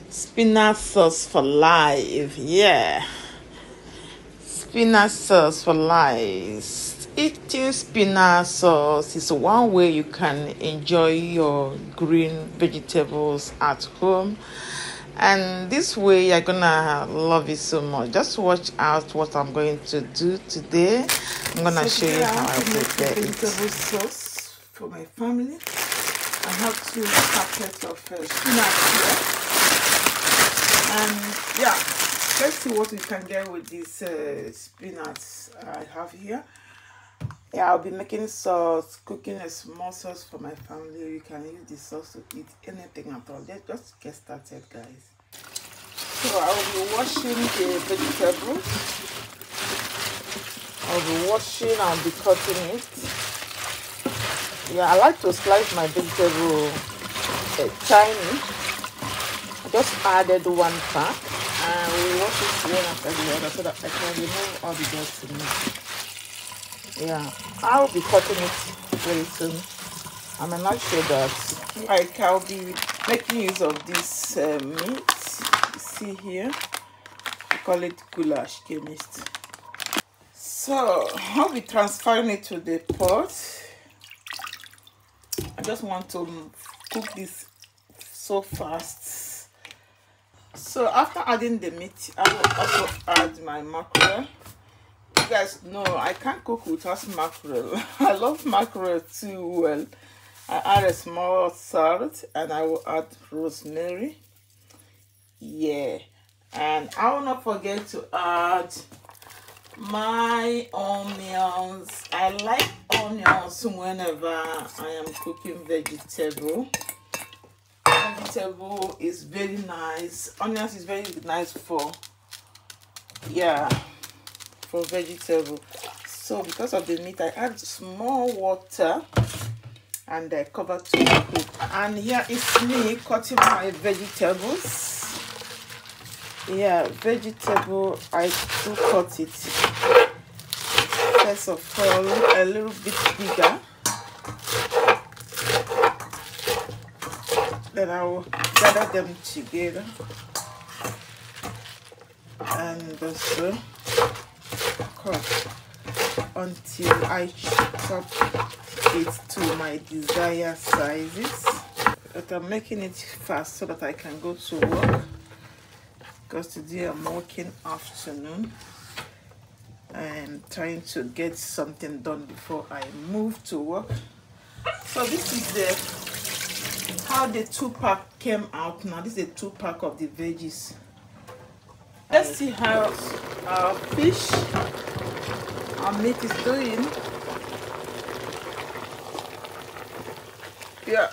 Spinach sauce for life. Yeah. Spinach sauce for life. Eating spinach sauce is one way you can enjoy your green vegetables at home. And this way you're gonna love it so much. Just watch out what I'm going to do today. I'm gonna show you how I prepare it. Vegetable sauce for my family. I have 2 packets of spinach here. And yeah, let's see what we can get with this spinach I have here. Yeah, I'll be making sauce, cooking a small sauce for my family. You can use this sauce to eat anything at all. Let's just get started, guys. So I will be washing the vegetables. I'll be washing, I'll be cutting it. Yeah, I like to slice my vegetable tiny. I just added 1 pack and we wash it one after the other so that I can remove all the dirt in it. Yeah, I'll be cutting it very soon. I'm not sure that I'll be making use of this meat. You see here, I call it goulash chemist. So I'll be transferring it to the pot. I just want to cook this so fast. So after adding the meat, I will also add my mackerel. You guys know I can't cook without mackerel. I love mackerel too well. I add a small salt and I will add rosemary. Yeah, and I will not forget to add my onions. I like onions whenever I am cooking vegetable. Vegetable is very nice. Onions is very nice for vegetable. So because of the meat, I add small water and I cover to cook. And here is me cutting my vegetables. Yeah, vegetable, I do cut it. First of all, a little bit bigger. Then I will gather them together and also cut until I chop it to my desired sizes. But I'm making it fast so that I can go to work, because today I'm working afternoon. I'm trying to get something done before I move to work. So this is how the 2-pack came out. Now this is the 2-pack of the veggies. Let's see how our fish, our meat is doing. Yeah,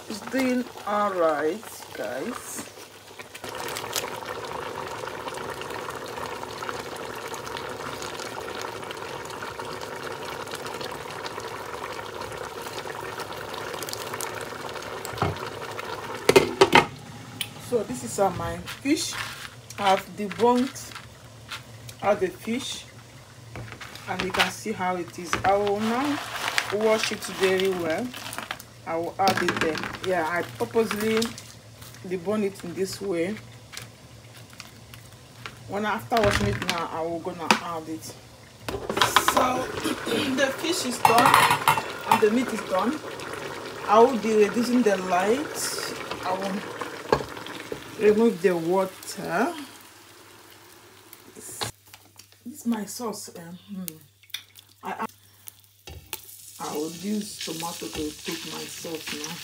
it's doing all right, guys. So this is my fish. I've deboned all the fish and you can see how it is. I will now wash it very well. I will add it there. Yeah, I purposely debone it in this way. After washing it now, I will gonna add it. So the fish is done and the meat is done. I will be reducing the light. I will remove the water. This is my sauce. I will use tomato to cook my sauce now.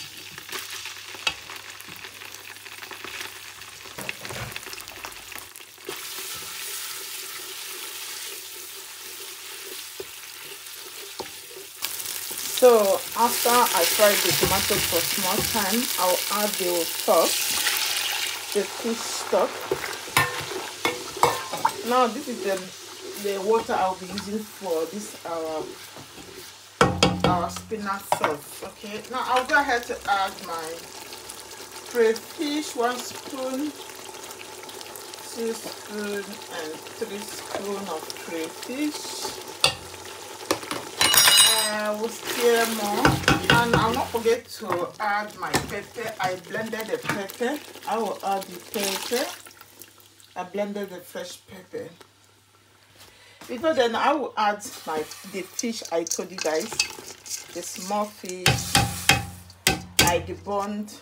So after I fry the tomato for small time, I'll add the sauce. The fish stock. Now this is the water I'll be using for this our spinach sauce. Okay, now I'll go ahead to add my crayfish, 1 spoon, 2 spoons, and 3 spoons of crayfish. I will stir more, and I'll not forget to add my pepper. I blended the pepper. I will add the pepper. I blended the fresh pepper. Before then, I will add the fish I told you guys, the small fish. I deboned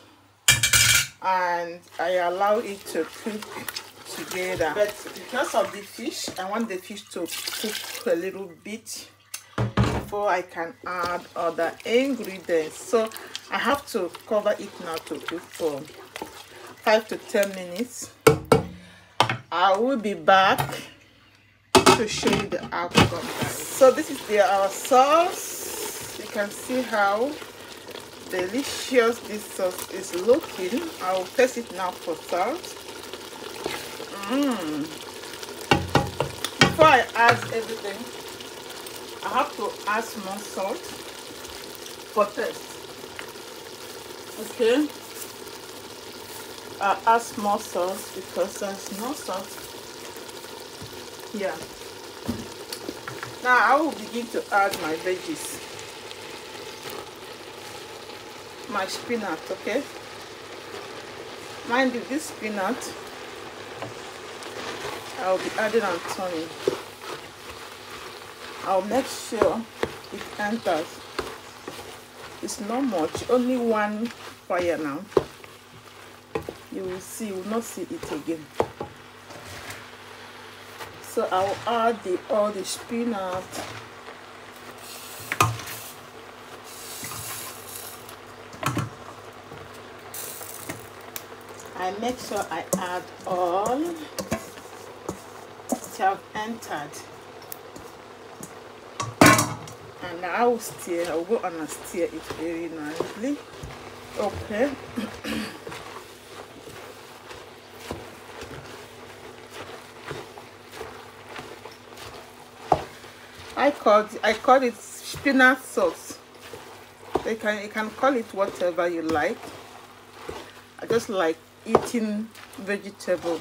and I allow it to cook together. But because of the fish, I want the fish to cook a little bit before I can add other ingredients. So I have to cover it now to cook for 5 to 10 minutes. I will be back to show you the outcome, guys. So this is our sauce. You can see how delicious this sauce is looking. I will test it now for salt. Before I add everything, I have to add more salt for taste. Okay, I add more salt because there's no salt here. Now I will begin to add my veggies, my spinach. Okay, mind you, this spinach I'll be adding and turning. I'll make sure it enters. It's not much, only one fire now. You will see, you will not see it again. So I'll add all the spinach. I make sure I add all that have entered. And now I will stir. I will go and stir it very nicely. Okay. I call it spinach sauce. You can call it whatever you like. I just like eating vegetable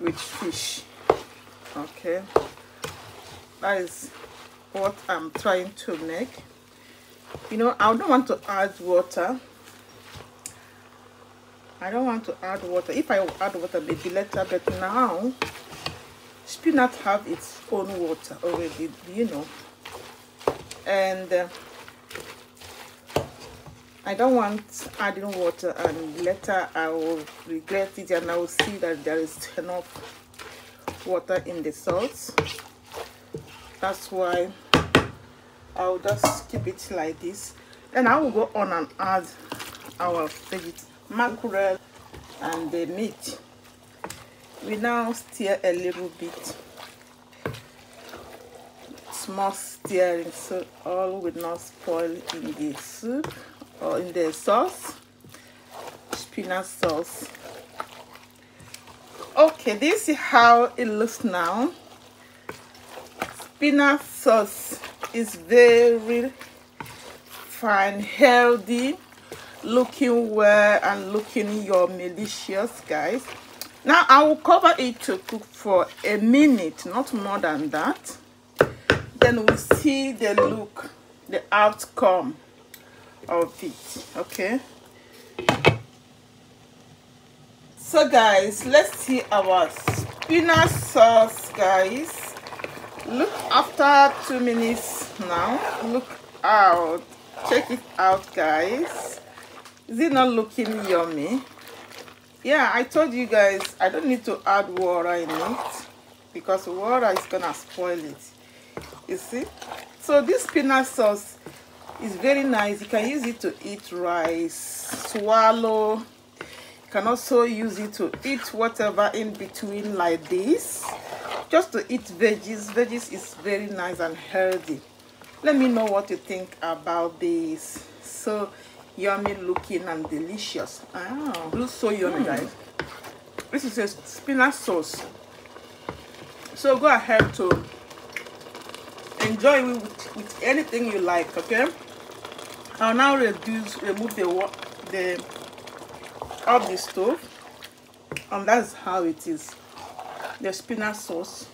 with fish. Okay, that is what I'm trying to make. You know, I don't want to add water. I don't want to add water. If I add water, maybe later, but now spinach have its own water already, you know, and I don't want adding water and later I will regret it and I will see that there is enough water in the sauce. That's why I will just keep it like this. Then I will go on and add our mackerel and the meat. We now stir a little bit, small stirring, so all will not spoil in the soup or in the sauce, spinach sauce. Okay, this is how it looks now. Spinach sauce is very fine, healthy, looking well and looking yummy, delicious, guys. Now I will cover it to cook for a minute, not more than that. Then we'll see the look, the outcome of it. Okay, so guys, let's see our spinach sauce, guys. Look, after 2 minutes now, look out, check it out, guys. Is it not looking yummy? Yeah, I told you guys I don't need to add water in it because water is gonna spoil it. You see? So this spinach sauce is very nice. You can use it to eat rice, swallow. You can also use it to eat whatever in between like this. Just to eat veggies. Veggies is very nice and healthy. Let me know what you think about this. So yummy looking and delicious. Ah, looks so yummy, guys. This is a spinach sauce. So go ahead to enjoy it with anything you like. Okay, I'll now remove the off the stove, and that's how it is. The spinach sauce,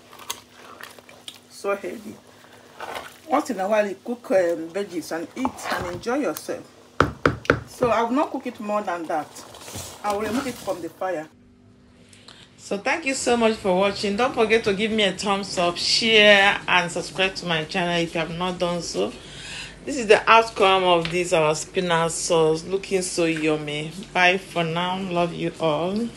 so healthy. once in a while you cook veggies and eat and enjoy yourself. So I will not cook it more than that. I will remove it from the fire. So thank you so much for watching. Don't forget to give me a thumbs up, share, and subscribe to my channel if you have not done so. This is the outcome of this our spinach sauce, looking so yummy. Bye for now. Love you all.